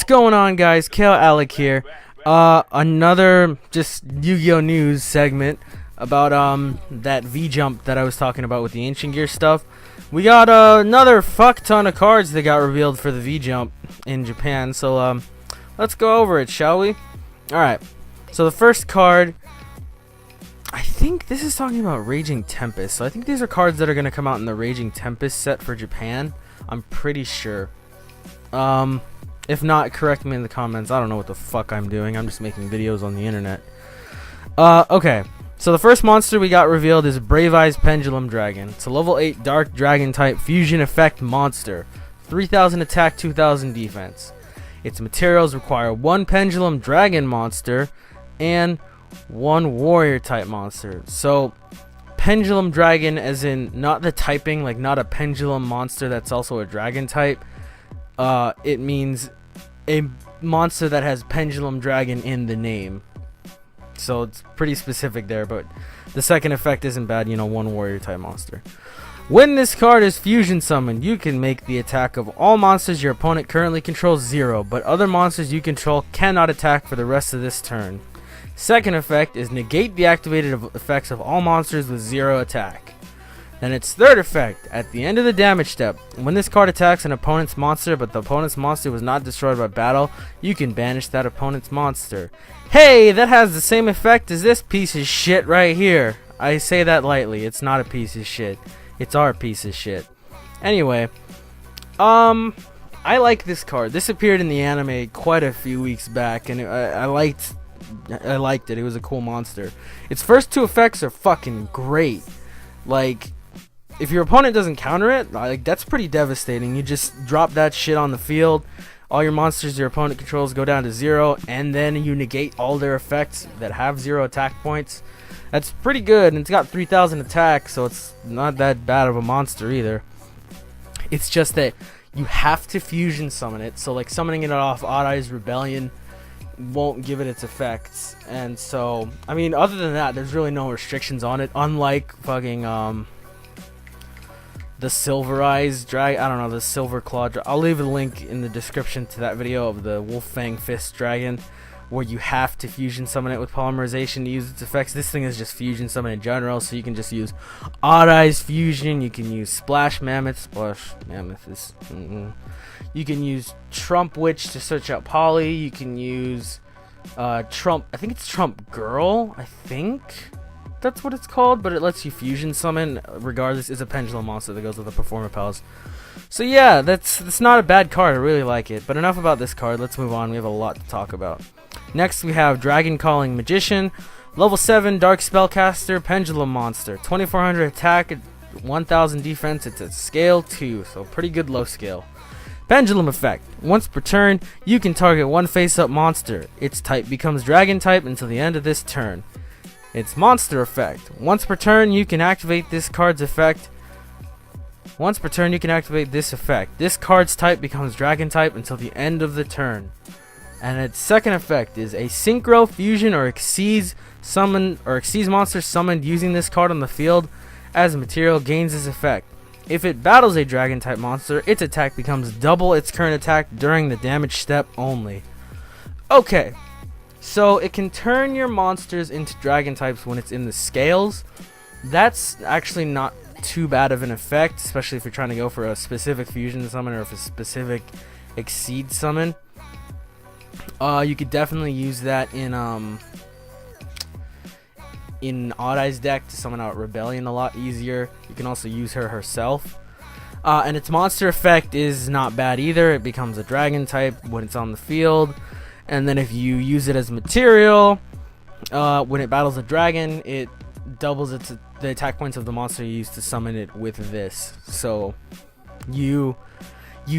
going on, guys? Kale Alec here. Another just Yu-Gi-Oh news segment about that V-Jump that I was talking about with the Ancient Gear stuff. We got another fuck ton of cards that got revealed for the V-Jump in Japan. So let's go over it, shall we? Alright. So the first card, I think this is talking about Raging Tempest. So I think these are cards that are going to come out in the Raging Tempest set for Japan. I'm pretty sure. If not, correct me in the comments. I don't know what the fuck I'm doing. I'm just making videos on the internet. Okay. So the first monster we got revealed is Brave Eyes Pendulum Dragon. It's a level 8 Dark Dragon type fusion effect monster. 3000 attack, 2000 defense. Its materials require 1 Pendulum Dragon monster and 1 Warrior type monster. So Pendulum Dragon as in not the typing, like not a pendulum monster that's also a dragon type. It means a monster that has Pendulum Dragon in the name. So it's pretty specific there, but the second effect isn't bad, you know, 1 Warrior type monster. When this card is fusion summoned, you can make the attack of all monsters your opponent currently controls 0, but other monsters you control cannot attack for the rest of this turn. Second effect is negate the activated effects of all monsters with 0 attack. Then its third effect, at the end of the damage step, when this card attacks an opponent's monster but the opponent's monster was not destroyed by battle, you can banish that opponent's monster. Hey, that has the same effect as this piece of shit right here. I say that lightly, it's not a piece of shit. It's our piece of shit. Anyway, I like this card. This appeared in the anime quite a few weeks back, and I liked it. It was a cool monster. Its first 2 effects are fucking great. Like, if your opponent doesn't counter it, like, that's pretty devastating. You just drop that shit on the field. All your monsters your opponent controls go down to 0, and then you negate all their effects that have 0 attack points. That's pretty good, and it's got 3000 attack, so it's not that bad of a monster either. It's just that you have to fusion summon it, so like summoning it off Odd Eyes Rebellion won't give it its effects. And so, I mean, other than that, there's really no restrictions on it, unlike fucking the Silver Eyes Dragon. I don't know, the Silver Claw. I'll leave a link in the description to that video of the Wolf Fang Fist Dragon, where you have to fusion summon it with polymerization to use its effects. This thing is just fusion summon in general, so you can just use Odd Eyes Fusion. You can use Splash Mammoth. Splash Mammoth is. You can use Trump Witch to search out Poly. You can use Trump. I think it's Trump Girl. I think that's what it's called, but it lets you fusion summon. Regardless, it's a pendulum monster that goes with the Performapals. So yeah, that's not a bad card. I really like it. But enough about this card. Let's move on. We have a lot to talk about. Next, we have Dragon Calling Magician, level 7 Dark Spellcaster Pendulum Monster, 2400 attack, 1000 defense. It's at scale 2, so pretty good low scale. Pendulum effect. Once per turn, you can target 1 face-up monster. Its type becomes Dragon type until the end of this turn. Its monster effect. Once per turn, you can activate this card's effect. Once per turn, you can activate this effect. This card's type becomes Dragon type until the end of the turn. And its second effect is a Synchro, Fusion, or Exceeds monster summoned using this card on the field as material gains this effect. If it battles a Dragon type monster, its attack becomes double its current attack during the damage step only. Okay, so it can turn your monsters into Dragon types when it's in the scales. That's actually not too bad of an effect, especially if you're trying to go for a specific fusion summon or if a specific Exceed summon. You could definitely use that in Odd Eyes deck to summon out Rebellion a lot easier. You can also use her herself. And its monster effect is not bad either. It becomes a Dragon type when it's on the field. And then if you use it as material, when it battles a dragon, it doubles the attack points of the monster you use to summon it with this. So you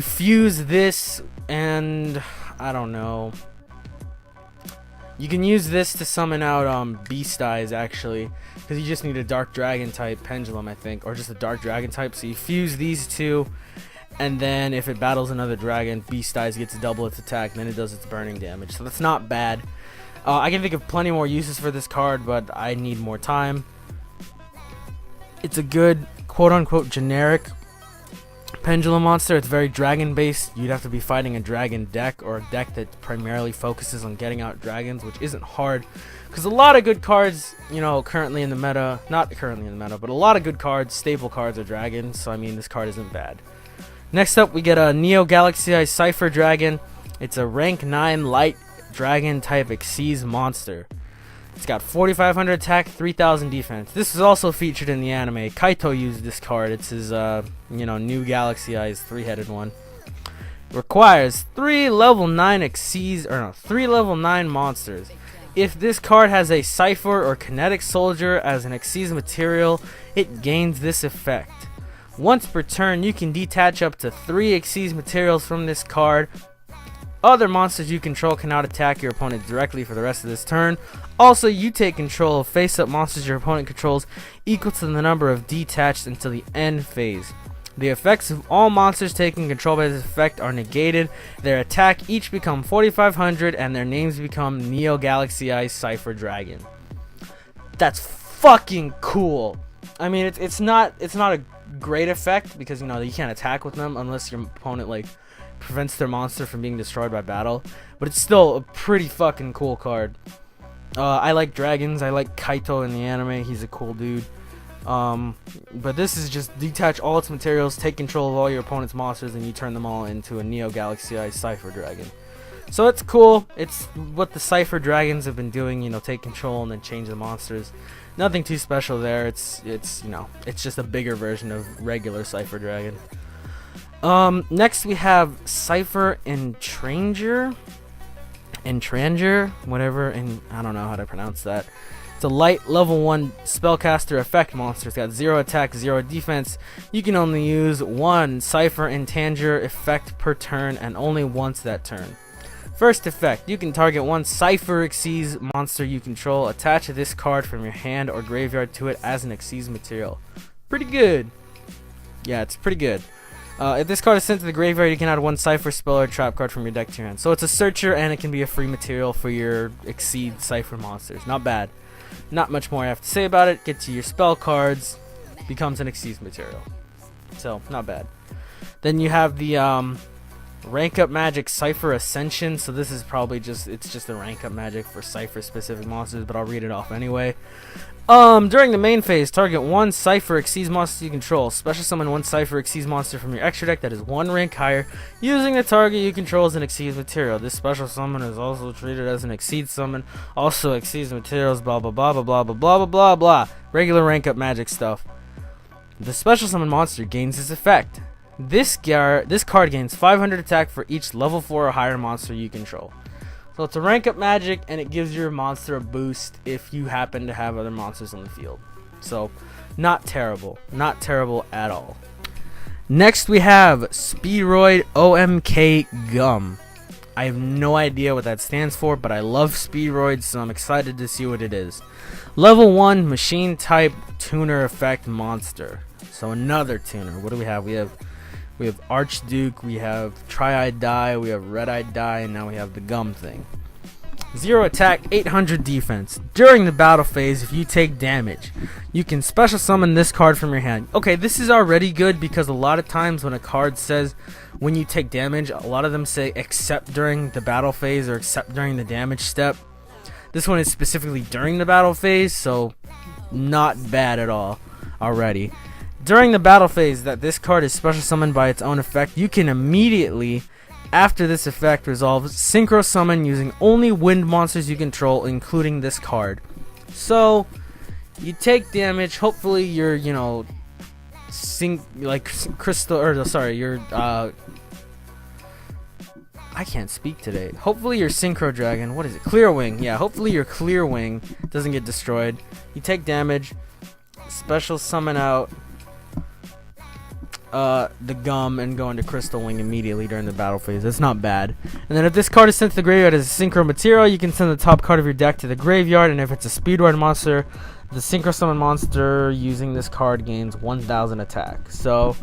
fuse this, and I don't know. You can use this to summon out Beast Eyes, actually, because you just need a Dark Dragon type Pendulum, I think, or just a Dark Dragon type. So you fuse these two, and then if it battles another dragon, Beast Eyes gets double its attack, and then it does its burning damage. So that's not bad. I can think of plenty more uses for this card, but I need more time. It's a good quote-unquote generic Pendulum monster, it's very dragon based. You'd have to be fighting a dragon deck, or a deck that primarily focuses on getting out dragons, which isn't hard because a lot of good cards, you know, currently in the meta, not currently in the meta, but a lot of good cards, staple cards are dragons, so I mean this card isn't bad. Next up we get a Neo Galaxy Eye Cipher Dragon. It's a rank 9 light dragon type Xyz monster. It's got 4,500 attack, 3,000 defense. This is also featured in the anime. Kaito used this card. It's his, new Galaxy Eyes 3-headed one. Requires 3 level 9 3 level 9 monsters. If this card has a Cipher or Kinetic Soldier as an Xyz material, it gains this effect. Once per turn, you can detach up to 3 Xyz materials from this card. Other monsters you control cannot attack your opponent directly for the rest of this turn. Also, you take control of face-up monsters your opponent controls equal to the number of detached until the end phase. The effects of all monsters taking control by this effect are negated. Their attack each become 4,500 and their names become Neo Galaxy Eye Cipher Dragon. That's fucking cool. I mean, it's not a great effect because, you know, you can't attack with them unless your opponent, like, prevents their monster from being destroyed by battle, but it's still a pretty fucking cool card. I like dragons. I like Kaito in the anime. He's a cool dude. But this is just detach all its materials, take control of all your opponent's monsters, and you turn them all into a Neo Galaxy Eye Cipher Dragon. So it's cool. It's what the Cipher Dragons have been doing, you know, take control and then change the monsters. Nothing too special there. It's just a bigger version of regular Cipher Dragon. Next we have Cipher Entranger, whatever, and I don't know how to pronounce that. It's a light level 1 spellcaster effect monster. It's got 0 attack, 0 defense. You can only use 1 Cipher Entranger effect per turn and only once that turn. First effect, you can target 1 Cipher Xyz monster you control, attach this card from your hand or graveyard to it as an Xyz material. Pretty good. Yeah, it's pretty good. If this card is sent to the graveyard, you can add 1 Cipher spell or trap card from your deck to your hand. So it's a searcher, and it can be a free material for your Xyz Cipher monsters. Not bad. Not much more I have to say about it. Get to your spell cards, becomes an Xyz material. So, not bad. Then you have the rank up magic Cipher Ascension. So this is probably just a rank up magic for Cipher specific monsters, but I'll read it off anyway. During the main phase, target 1 Cipher Xyz monster you control. Special summon 1 Cipher Xyz monster from your extra deck that is 1 rank higher, using the target you control as an Xyz material. This special summon is also treated as an Xyz summon. Also, Xyz materials, blah blah blah blah blah blah blah blah blah. Regular rank up magic stuff. The special summon monster gains this effect. This card gains 500 attack for each level 4 or higher monster you control. So it's a rank up magic, and it gives your monster a boost if you happen to have other monsters on the field. So, not terrible. Not terrible at all. Next we have Speedroid OMK Gum. I have no idea what that stands for, but I love Speedroid, so I'm excited to see what it is. Level 1 machine type tuner effect monster. So another tuner. What do we have? We have Archduke, we have Tri-Eyed Die, we have Red-Eyed Die, and now we have the Gum thing. 0 attack, 800 defense. During the battle phase, if you take damage, you can special summon this card from your hand. Okay, this is already good because a lot of times when a card says when you take damage, a lot of them say except during the battle phase or except during the damage step. This one is specifically during the battle phase, so not bad at all already. During the battle phase that this card is special summoned by its own effect, you can immediately, after this effect resolves, synchro summon using only wind monsters you control, including this card. So, you take damage, hopefully you're, I can't speak today. Hopefully your Synchro Dragon, what is it? Clear Wing. Yeah, hopefully your Clear Wing doesn't get destroyed. You take damage, special summon out the Gum and go into Crystal Wing immediately during the battle phase. That's not bad. And then if this card is sent to the graveyard as a Synchro material, you can send the top card of your deck to the graveyard, and if it's a Speedroid monster, the Synchro Summon monster using this card gains 1000 attack. So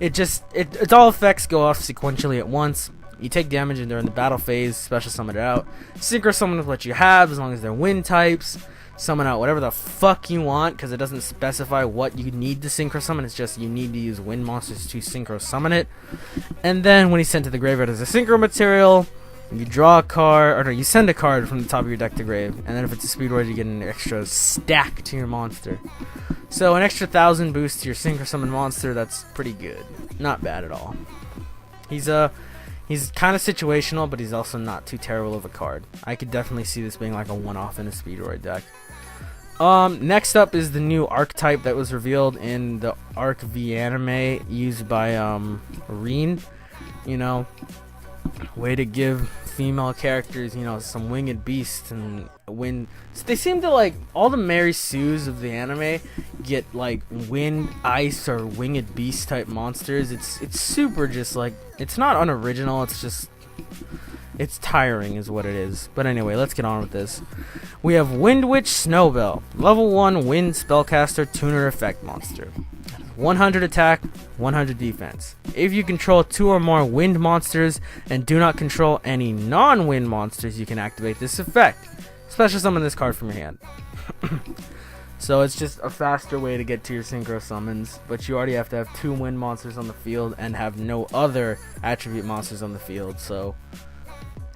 it all effects go off sequentially at once. You take damage and during the battle phase, special summon it out. Synchro Summon is what you have as long as they're wind types. summon out whatever the fuck you want, because it doesn't specify what you need to synchro summon. It's just you need to use wind monsters to synchro summon it. And then when he's sent to the graveyard as a synchro material, you draw a card, or no, you send a card from the top of your deck to grave, and then if it's a Speedroid, you get an extra stack to your monster. So an extra 1,000 boost to your synchro summon monster. That's pretty good. Not bad at all. He's kind of situational, but he's also not too terrible of a card. I could definitely see this being like a one-off in a Speedroid deck. Next up is the new Archetype that was revealed in the Arc V anime used by Reen. You know, way to give female characters, you know, some winged beasts and wind. So they seem to like all the Mary Sues of the anime get like wind, ice, or winged beast type monsters. It's super just like, it's not unoriginal. It's just, it's tiring is what it is. But anyway, let's get on with this. We have Wind Witch Snowbell, level 1 wind spellcaster tuner effect monster. 100 attack, 100 defense. If you control 2 or more wind monsters and do not control any non-wind monsters, you can activate this effect. Special summon this card from your hand. So it's just a faster way to get to your synchro summons, but you already have to have 2 wind monsters on the field and have no other attribute monsters on the field, so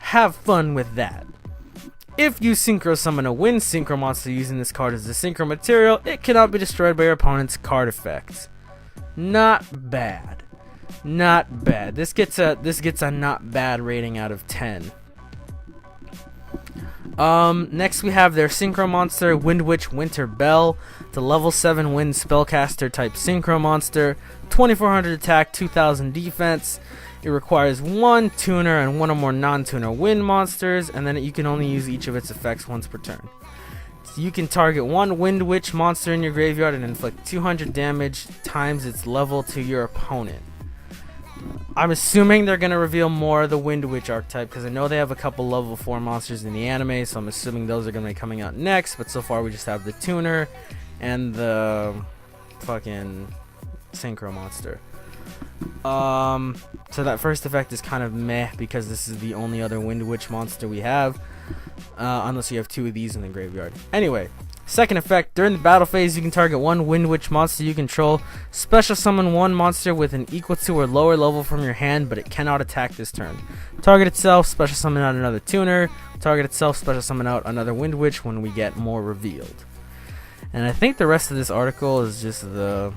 have fun with that. If you synchro summon a wind synchro monster using this card as a synchro material, it cannot be destroyed by your opponent's card effects. Not bad. Not bad. This gets a not bad rating out of 10. Next we have their synchro monster, Wind Witch Winter Bell. It's a level 7 wind spellcaster type synchro monster. 2400 attack, 2000 defense. It requires 1 tuner and 1 or more non-tuner wind monsters, and then you can only use each of its effects once per turn. So you can target 1 Wind Witch monster in your graveyard and inflict 200 damage times its level to your opponent. I'm assuming they're going to reveal more of the Wind Witch archetype, because I know they have a couple level 4 monsters in the anime, so I'm assuming those are going to be coming out next, but so far we just have the tuner and the fucking synchro monster. So that first effect is kind of meh, because this is the only other Wind Witch monster we have, unless you have 2 of these in the graveyard. Anyway, second effect, during the battle phase you can target 1 Wind Witch monster you control, special summon 1 monster with an equal to or lower level from your hand, but it cannot attack this turn. Target itself, special summon out another tuner. Target itself, special summon out another Wind Witch when we get more revealed. And I think the rest of this article is just the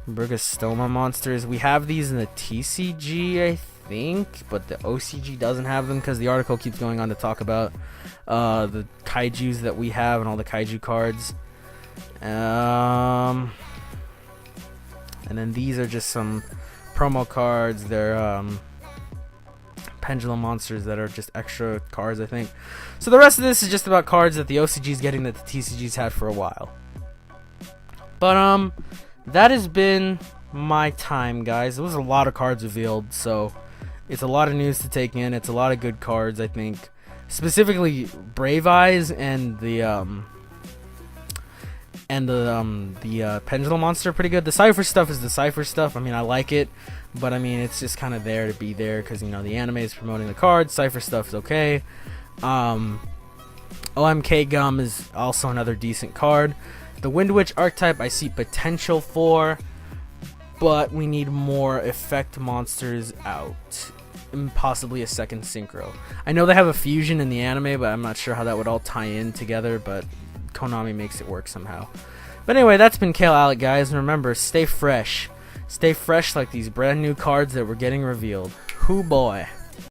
Burgostoma monsters. We have these in the TCG, I think, but the OCG doesn't have them, because the article keeps going on to talk about the kaijus that we have and all the kaiju cards. And then these are just some promo cards. They're pendulum monsters that are just extra cards, I think. So the rest of this is just about cards that the OCG is getting that the TCG's had for a while. But that has been my time, guys. There was a lot of cards revealed, so it's a lot of news to take in. It's a lot of good cards, I think. Specifically, Brave Eyes and the Pendulum Monster are pretty good. The Cipher stuff is the Cipher stuff. I mean, I like it, but I mean, it's just kind of there to be there, because, you know, the anime is promoting the cards. Cipher stuff is okay. OMK Gum is also another decent card. The Wind Witch archetype I see potential for, but we need more effect monsters out, and possibly a second synchro. I know they have a fusion in the anime, but I'm not sure how that would all tie in together, but Konami makes it work somehow. But anyway, that's been Kale Alec, guys, and remember, stay fresh. Stay fresh like these brand new cards that we're getting revealed. Hoo boy.